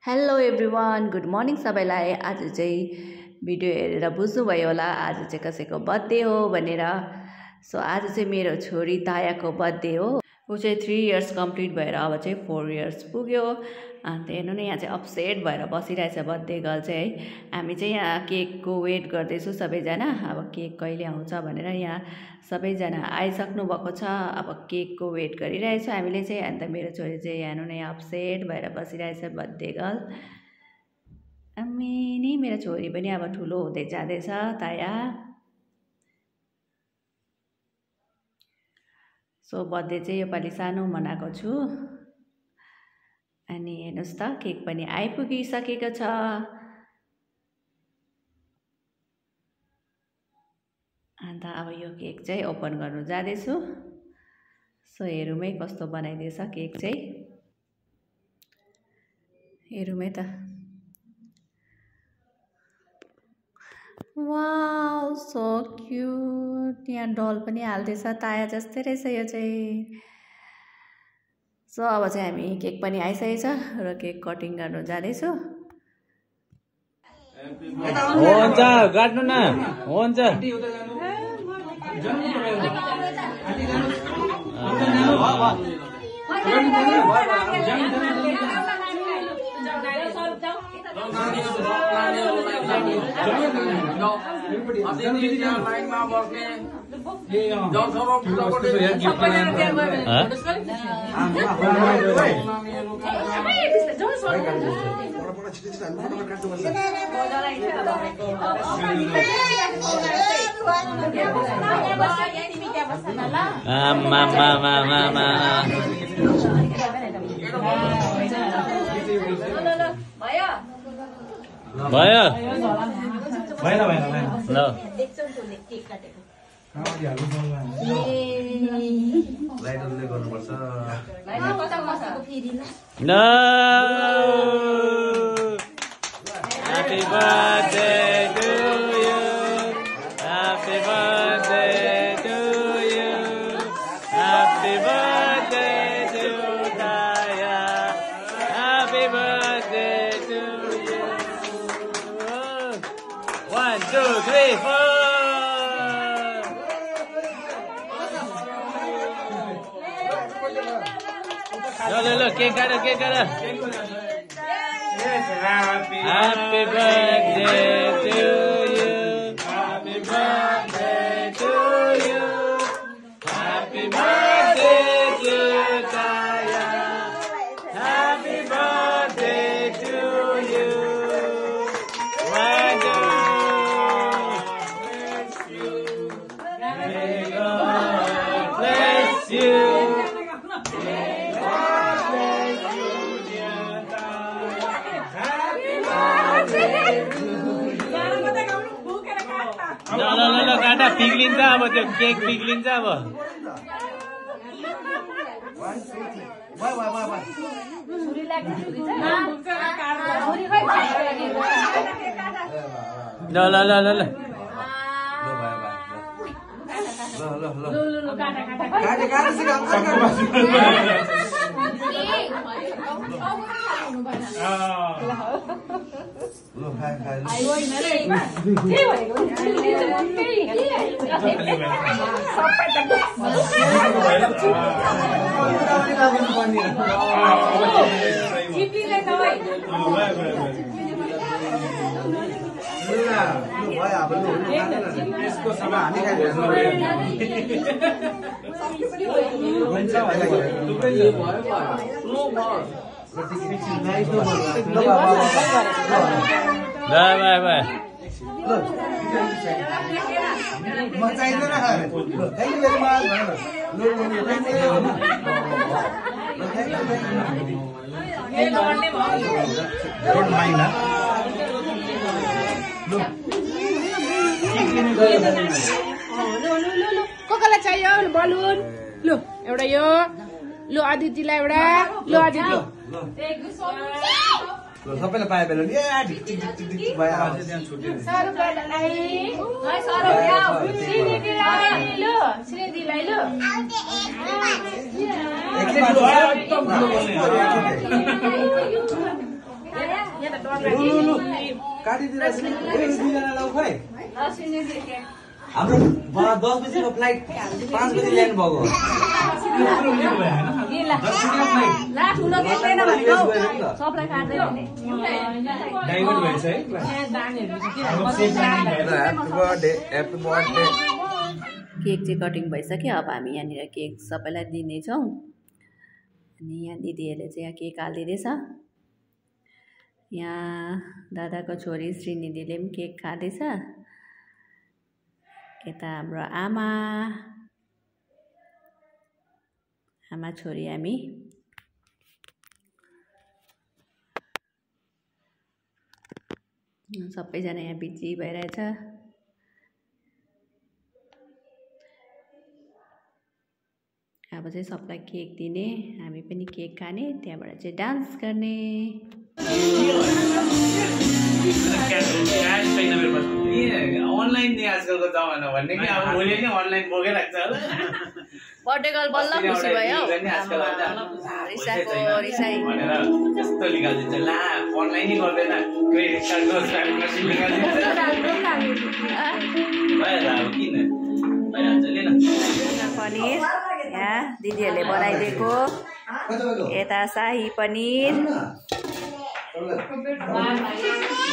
Hello everyone, good morning सबैलाई। आज चाहिँ भिडियो हेरेर बुझ्नुभयो होला आज चाहिँ कसैको बर्थडे हो भनेर। सो आज चाहिँ मेरो छोरी तायाको बर्थडे हो। ऊ चाहिँ 3 इयर्स कम्प्लिट भएर अब चाहिँ 4 इयर्स पुग्यो। अन्त हेर्नु न यहाँ चाहिँ अपसेट भएर बसिरहेछ बर्थडे गर्ल चाहिँ है। हामी चाहिँ यहाँ केकको वेट गर्दैछौँ सबैजना, अब केक कहिले आउँछ भनेर। यहाँ सबैजना आइसक्नु भएको छ, अब केकको वेट गरिरहेछ हामीले चाहिँ। अन्त मेरो छोरी चाहिँ हेर्नु न यहाँ अपसेट भएर बसिरहेछ बर्थडे गर्ल। अनि मेरो छोरी पनि अब ठुलो हुँदै जाँदैछ ताया। सो बर्थडे चाहिँ योपालि सानो मनाएको छु। अनि हेर्नुहोस् त केक पनि आइपुगिसकेको छ। अन्त अब यो केक चाहिँ ओपन गर्नु जाँदैछु। सो हेरौँ है कस्तो बनाइदिएछ केक चाहिँ, हेरौँ है त। वाउ सो क्युट, यहाँ डल पनि हाल्दैछ ताया जस्तै रहेछ यो चाहिँ। सो अब चाहिँ हामी केक पनि आइसकेको छ र केक कटिङ गर्नु जाँदैछु। हुन्छ काट्नु न, हुन्छ भयो ल Happy birthday to you. Happy birthday to you. Happy birthday to Taya. Happy birthday to you. 1, 2, 3, 4. Lo, cake ada. Happy birthday to you. Happy birthday to you. Happy birthday to Taya. Happy birthday to you. May God bless you. ल काटा पिघलिन्छ अब, त्यो cake पिघलिन्छ अब। ल कसलाई चाहियो balloon? लु एउटा यो, लु अदितिलाई एउटा, लु अदिति सबैलाई पाए बेला हाम्रो 10 बजेको फ्लाइट 5 बजे ल्यान्ड भएको केक चाहिँ कटिङ भइसक्यो अब हामी यहाँनिर केक सबैलाई दिनेछौँ अनि यहाँ दिदीहरूले चाहिँ यहाँ केक हालिदिँदैछ यहाँ दादाको छोरी श्रीनिधिले पनि केक खाँदैछ यता हाम्रो आमा छोरी हामी सबैजना यहाँ बिजी भइरहेछ अब चाहिँ सबलाई केक दिने हामी पनि केक खाने त्यहाँबाट चाहिँ डान्स गर्ने अनलाइन नि आजकलको जमाना भन्ने कि अब भोलि नै अनलाइन बोकेराख्छ होला बर्थडे गर्ल बल्ल खुसी भयो रिसाई भनेर त्यस्तो निकालिदिन्छ ला अनलाइनै गर्दैन क्रेडिट कार्डको भइहाल्छ किन भइहाल्छ लिन पनिर यहाँ दिदीहरूले बनाइदिएको यता शाही पनिर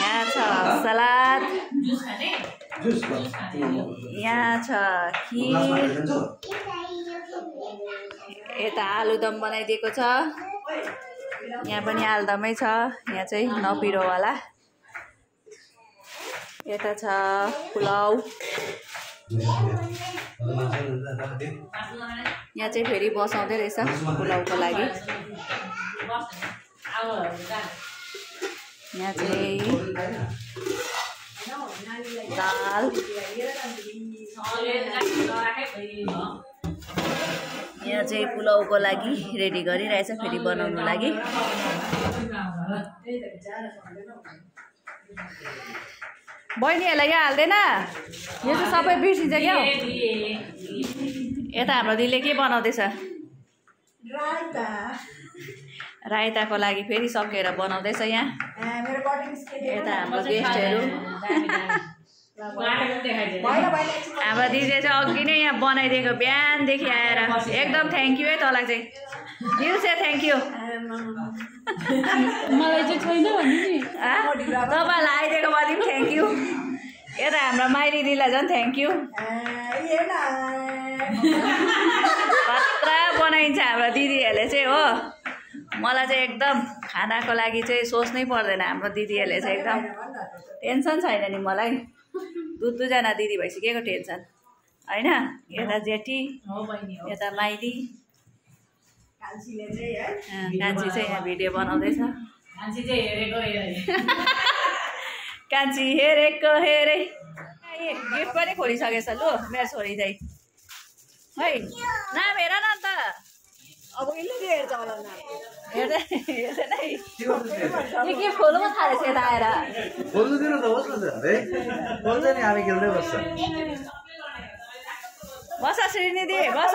यहाँ छ सलाद यहाँ छ खिर यता आलुदम बनाइदिएको छ यहाँ पनि आलुदमै छ यहाँ चाहिँ नपिरोवाला यता छ पुलाउ यहाँ चाहिँ फेरि बसाउँदै रहेछ पुलाउको लागि यहाँ चाहिँ दाल यहाँ चाहिँ पुलाउको लागि रेडी गरिरहेछ फेरि बनाउनु लागि बहिनीहरूलाई यहाँ हाल्दैन यो चाहिँ सबै बिर्सिन्छ क्या हो यता हाम्रो दिदीले के बनाउँदैछ रायताको लागि फेरि सकेर बनाउँदैछ यहाँ यता हाम्रो गेस्टहरू हाम्रो दिदीले चाहिँ अघि नै यहाँ बनाइदिएको बिहानदेखि आएर एकदम थ्याङ्क यू है तँलाई चाहिँ दिल से थ्याङ्क यू मलाई चाहिँ छैन तपाईँलाई आइदिएको मलाई पनि थ्याङ्क यू यता हाम्रो माइली दिदीलाई झन् थ्याङ्क यू खतरा बनाइन्छ हाम्रो दिदीहरूले चाहिँ हो मलाई चाहिँ एकदम खानाको लागि चाहिँ सोच्नै पर्दैन हाम्रो दिदीहरूले चाहिँ एकदम टेन्सन छैन नि मलाई दुईजना दिदी भइसकेको टेन्सन होइन यता जेठी यता माइली कान्छी चाहिँ यहाँ भिडियो बनाउँदैछ कान्छी हेरेको हेरे गिफ्ट पनि खोलिसकेछ लु मेरो छोरी चाहिँ है नाम हेर न अन्त अब यसले हेर्छ होला हेर्दैन है के खोल्नु पो थालेछ यता आएर खोल्नु दिनु त होस् न खोल्छ नि हामी खेल्दै बस्छ बस श्रीनिधि बस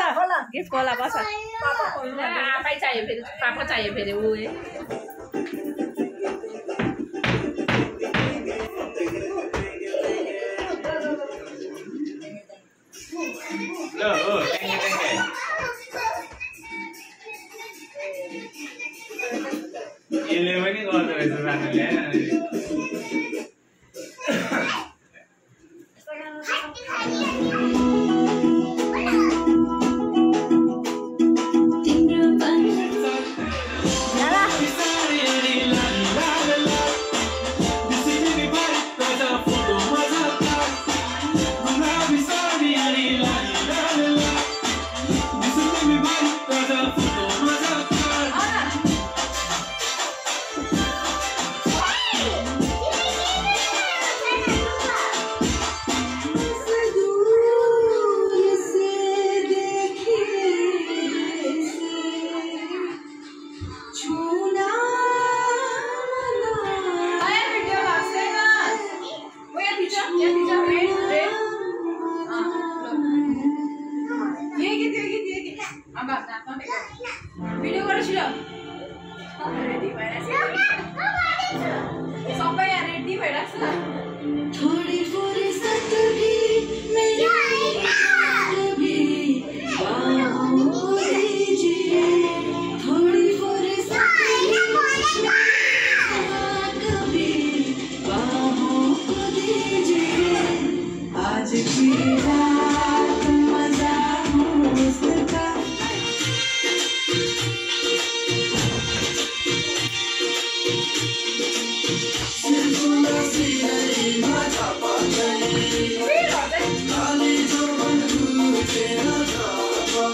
गिफ्ट खोला बस आफै चाहियो फेरि पापा चाहियो फेरि ऊ यसले पनि गर्दो रहेछ राख्नुले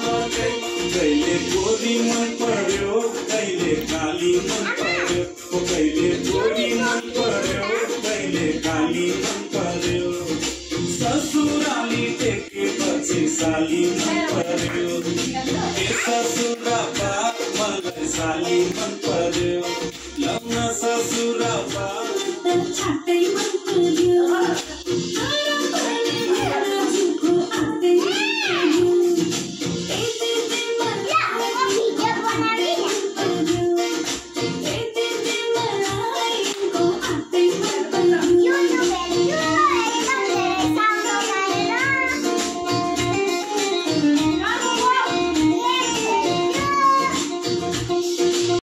कहिले गोरी मन पर्यो कहिले काली मन पर्यो कहिले गोरी मन पर्यो कहिले काली मन पर्यो ससुराली देखेपछि साली मन पर्यो के ससुरा बा मलाई साली मन पर्यो लौना ससुरा बा छाटै मन पर्यो